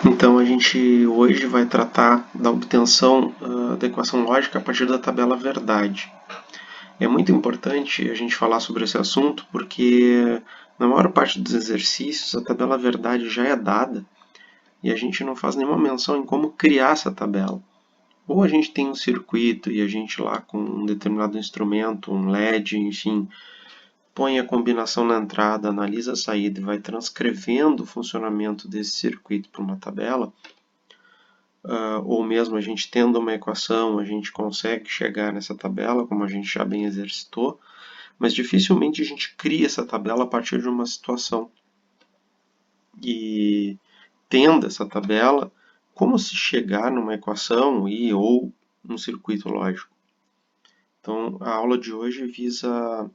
Então a gente hoje vai tratar da obtenção da equação lógica a partir da tabela verdade. É muito importante a gente falar sobre esse assunto porque na maior parte dos exercícios a tabela verdade já é dada e a gente não faz nenhuma menção em como criar essa tabela. Ou a gente tem um circuito e a gente lá com um determinado instrumento, um LED, enfim, põe a combinação na entrada, analisa a saída e vai transcrevendo o funcionamento desse circuito para uma tabela, ou mesmo a gente tendo uma equação, a gente consegue chegar nessa tabela, como a gente já bem exercitou, mas dificilmente a gente cria essa tabela a partir de uma situação. E tendo essa tabela, como se chegar numa equação e ou um circuito lógico? Então, a aula de hoje visa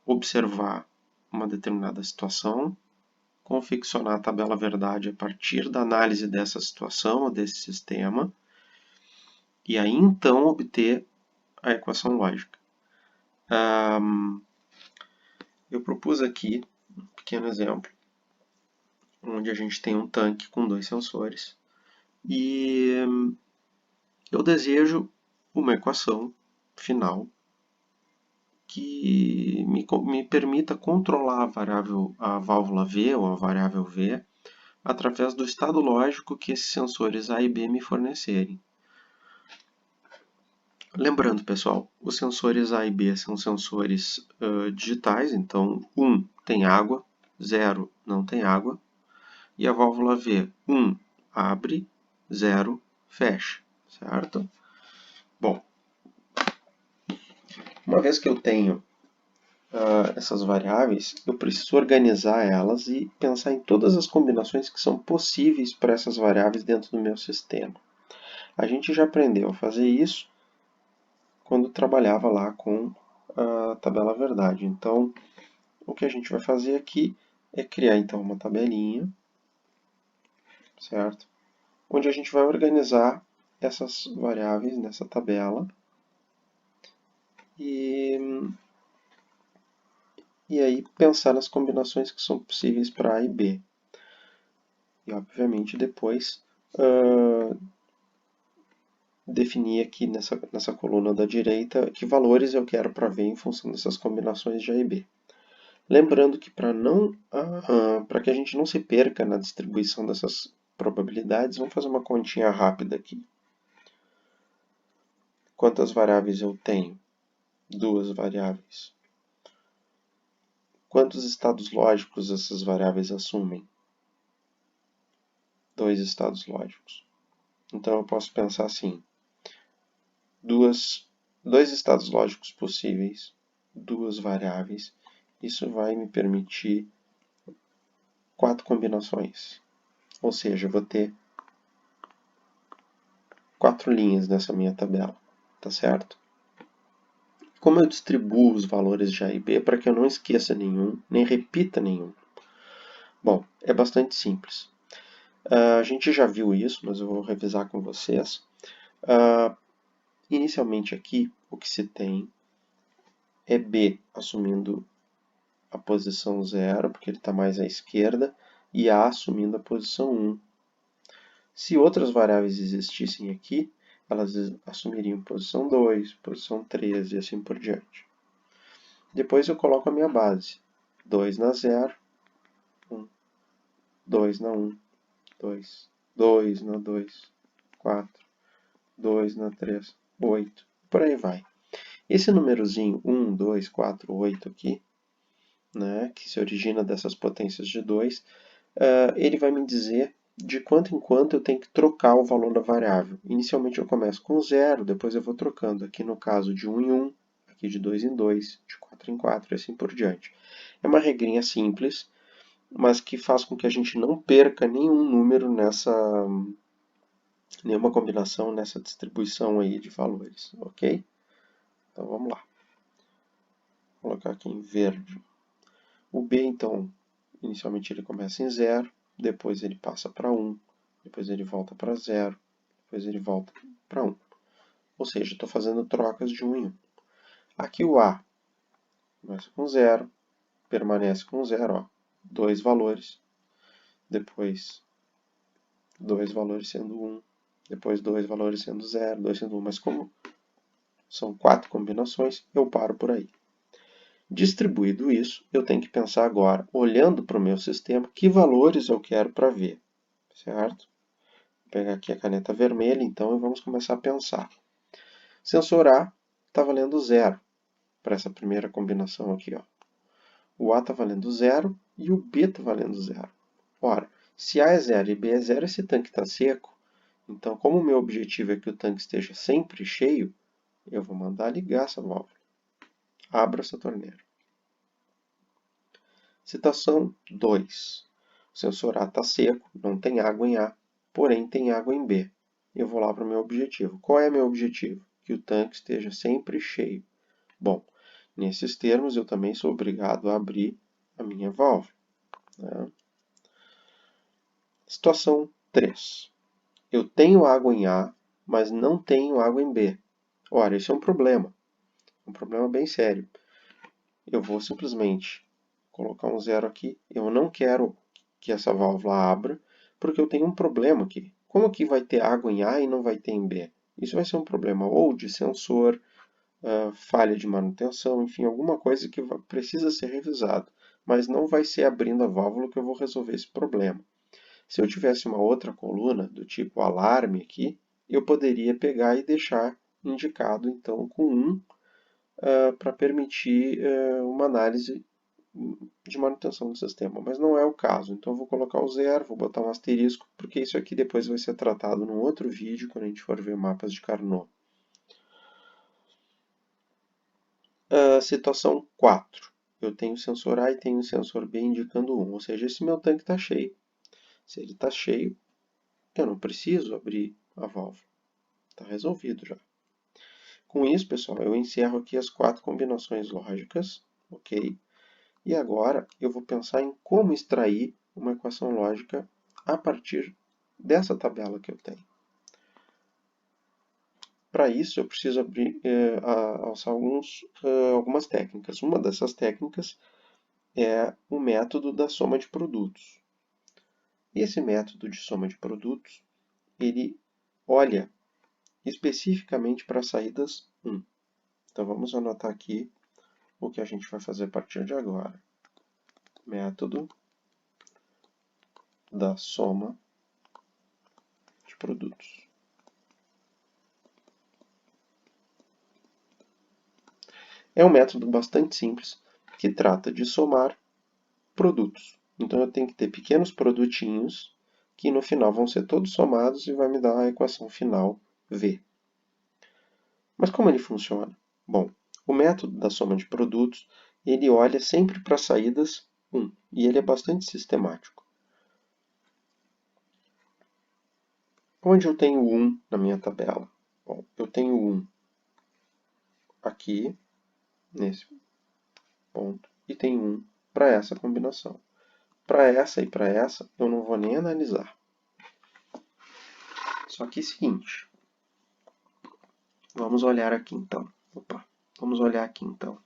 observar uma determinada situação, confeccionar a tabela verdade a partir da análise dessa situação ou desse sistema, e aí então obter a equação lógica. Eu propus aqui um pequeno exemplo, onde a gente tem um tanque com dois sensores e eu desejo uma equação final que me permita controlar a válvula V ou a variável V através do estado lógico que esses sensores A e B me fornecerem. Lembrando, pessoal, os sensores A e B são sensores digitais, então 1 tem água, 0 não tem água, e a válvula V, 1 abre, 0 fecha, certo? Bom, uma vez que eu tenho essas variáveis, eu preciso organizar elas e pensar em todas as combinações que são possíveis para essas variáveis dentro do meu sistema. A gente já aprendeu a fazer isso quando trabalhava lá com a tabela verdade. Então, o que a gente vai fazer aqui é criar então uma tabelinha, certo? Onde a gente vai organizar essas variáveis nessa tabela e aí pensar nas combinações que são possíveis para A e B. E obviamente depois definir aqui nessa coluna da direita que valores eu quero para ver em função dessas combinações de A e B. Lembrando que para que a gente não se perca na distribuição dessas probabilidades, vamos fazer uma continha rápida aqui. Quantas variáveis eu tenho? Duas variáveis. Quantos estados lógicos essas variáveis assumem? Dois estados lógicos. Então eu posso pensar assim: dois estados lógicos possíveis, duas variáveis. Isso vai me permitir 4 combinações. Ou seja, eu vou ter 4 linhas nessa minha tabela, tá certo? Como eu distribuo os valores de A e B para que eu não esqueça nenhum, nem repita nenhum? Bom, é bastante simples. A gente já viu isso, mas eu vou revisar com vocês. Inicialmente aqui, o que se tem é B assumindo a posição 0, porque ele está mais à esquerda, e A assumindo a posição 1. Se outras variáveis existissem aqui, elas assumiriam posição 2, posição 3 e assim por diante. Depois eu coloco a minha base. 2 na 0, 1, 2 na 1, 2, 2 na 2, 4, 2 na 3, 8. Por aí vai. Esse númerozinho 1, 2, 4, 8 aqui, né, que se origina dessas potências de 2, ele vai me dizer de quanto em quanto eu tenho que trocar o valor da variável. Inicialmente eu começo com 0, depois eu vou trocando. Aqui no caso de 1 em 1, aqui de 2 em 2, de 4 em 4 e assim por diante. É uma regrinha simples, mas que faz com que a gente não perca nenhum número nenhuma combinação nessa distribuição aí de valores, ok? Então vamos lá. Vou colocar aqui em verde. O B, então, inicialmente ele começa em 0, depois ele passa para 1, depois ele volta para 0, depois ele volta para 1. Ou seja, estou fazendo trocas de 1 em 1. Aqui o A começa com 0, permanece com 0, dois valores. Depois dois valores sendo 1, depois dois valores sendo 0, 2 sendo 1, mas como são 4 combinações, eu paro por aí. Distribuído isso, eu tenho que pensar agora, olhando para o meu sistema, que valores eu quero para ver, certo? Vou pegar aqui a caneta vermelha, então, e vamos começar a pensar. Sensor A está valendo 0 para essa primeira combinação aqui, ó. O A está valendo 0 e o B está valendo 0. Ora, se A é 0 e B é 0, esse tanque está seco. Então, como o meu objetivo é que o tanque esteja sempre cheio, eu vou mandar ligar essa válvula. Abra essa torneira. Situação 2. O sensor A está seco, não tem água em A, porém tem água em B. Eu vou lá para o meu objetivo. Qual é meu objetivo? Que o tanque esteja sempre cheio. Bom, nesses termos eu também sou obrigado a abrir a minha válvula, né? Situação 3. Eu tenho água em A, mas não tenho água em B. Ora, isso é um problema bem sério. Eu vou simplesmente colocar um 0 aqui. Eu não quero que essa válvula abra, porque eu tenho um problema aqui. Como que vai ter água em A e não vai ter em B? Isso vai ser um problema ou de sensor, falha de manutenção, enfim, alguma coisa que precisa ser revisado. Mas não vai ser abrindo a válvula que eu vou resolver esse problema. Se eu tivesse uma outra coluna do tipo alarme aqui, eu poderia pegar e deixar indicado então com 1 para permitir uma análise de manutenção do sistema, mas não é o caso. Então eu vou colocar o 0, vou botar um asterisco, porque isso aqui depois vai ser tratado num outro vídeo, quando a gente for ver mapas de Carnot. Situação 4. Eu tenho o sensor A e tenho o sensor B indicando 1, ou seja, esse meu tanque está cheio. Se ele está cheio, eu não preciso abrir a válvula. Está resolvido já. Com isso, pessoal, eu encerro aqui as 4 combinações lógicas, ok? E agora eu vou pensar em como extrair uma equação lógica a partir dessa tabela que eu tenho. Para isso, eu preciso alçar algumas técnicas. Uma dessas técnicas é o método da soma de produtos. Esse método de soma de produtos, ele olha especificamente para as saídas 1. Então, vamos anotar aqui o que a gente vai fazer a partir de agora. Método da soma de produtos. É um método bastante simples que trata de somar produtos. Então eu tenho que ter pequenos produtinhos que no final vão ser todos somados e vai me dar a equação final V. Mas como ele funciona? Bom, o método da soma de produtos, ele olha sempre para as saídas 1 e ele é bastante sistemático. Onde eu tenho 1 na minha tabela? Bom, eu tenho 1 aqui, nesse ponto, e tenho 1 para essa combinação. Para essa e para essa, eu não vou nem analisar. Só que é o seguinte, vamos olhar aqui então. Vamos olhar aqui então.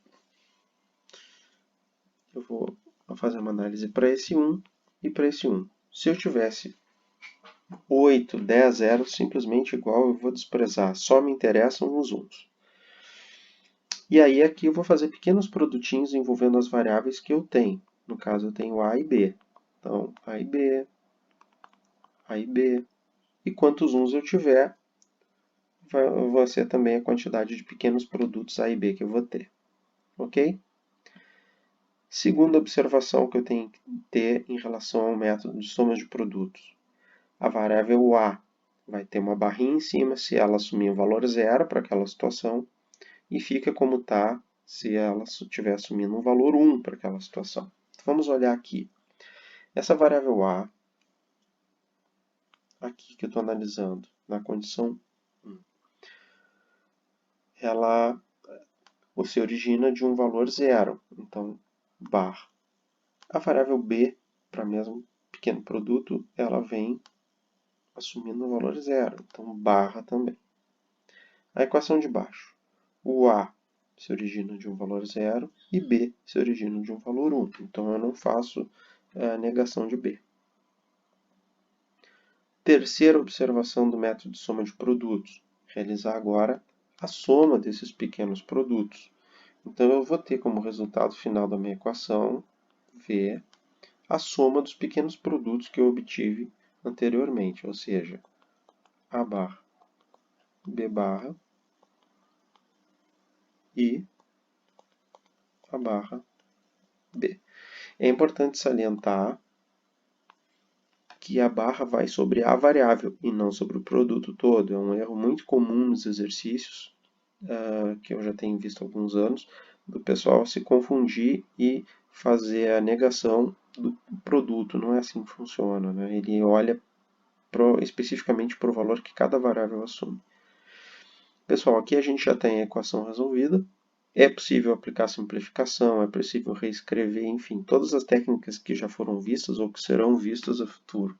Eu vou fazer uma análise para esse 1 e para esse 1. Se eu tivesse 8, 10, 0, simplesmente igual, eu vou desprezar. Só me interessam os 1s. E aí aqui eu vou fazer pequenos produtinhos envolvendo as variáveis que eu tenho. No caso, eu tenho A e B. Então, A e B, A e B. E quantos 1s eu tiver, vai ser também a quantidade de pequenos produtos A e B que eu vou ter. Ok? Segunda observação que eu tenho que ter em relação ao método de soma de produtos. A variável A vai ter uma barrinha em cima se ela assumir o valor 0 para aquela situação e fica como está se ela estiver assumindo um valor 1 para aquela situação. Então, vamos olhar aqui. Essa variável A, aqui que eu estou analisando, na condição 1, ela se origina de um valor 0. Então, bar. A variável B, para mesmo pequeno produto, ela vem assumindo o valor 0. Então, barra também. A equação de baixo. O A se origina de um valor 0 e B se origina de um valor 1. Então, eu não faço a negação de B. Terceira observação do método de soma de produtos. Realizar agora a soma desses pequenos produtos. Então, eu vou ter como resultado final da minha equação, V, a soma dos pequenos produtos que eu obtive anteriormente, ou seja, A barra, B barra e A barra, B. É importante salientar que a barra vai sobre a variável e não sobre o produto todo. É um erro muito comum nos exercícios, que eu já tenho visto há alguns anos, do pessoal se confundir e fazer a negação do produto. Não é assim que funciona, né? Ele olha especificamente para o valor que cada variável assume. Pessoal, aqui a gente já tem a equação resolvida. É possível aplicar simplificação, é possível reescrever, enfim, todas as técnicas que já foram vistas ou que serão vistas no futuro.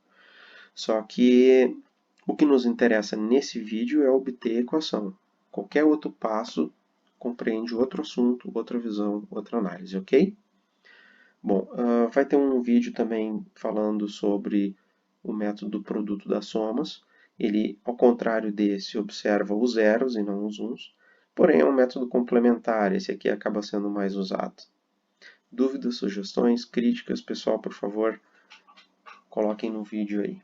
Só que o que nos interessa nesse vídeo é obter a equação. Qualquer outro passo compreende outro assunto, outra visão, outra análise, ok? Bom, vai ter um vídeo também falando sobre o método do produto das somas. Ele, ao contrário desse, observa os zeros e não os uns. Porém, é um método complementar, esse aqui acaba sendo mais usado. Dúvidas, sugestões, críticas, pessoal, por favor, coloquem no vídeo aí.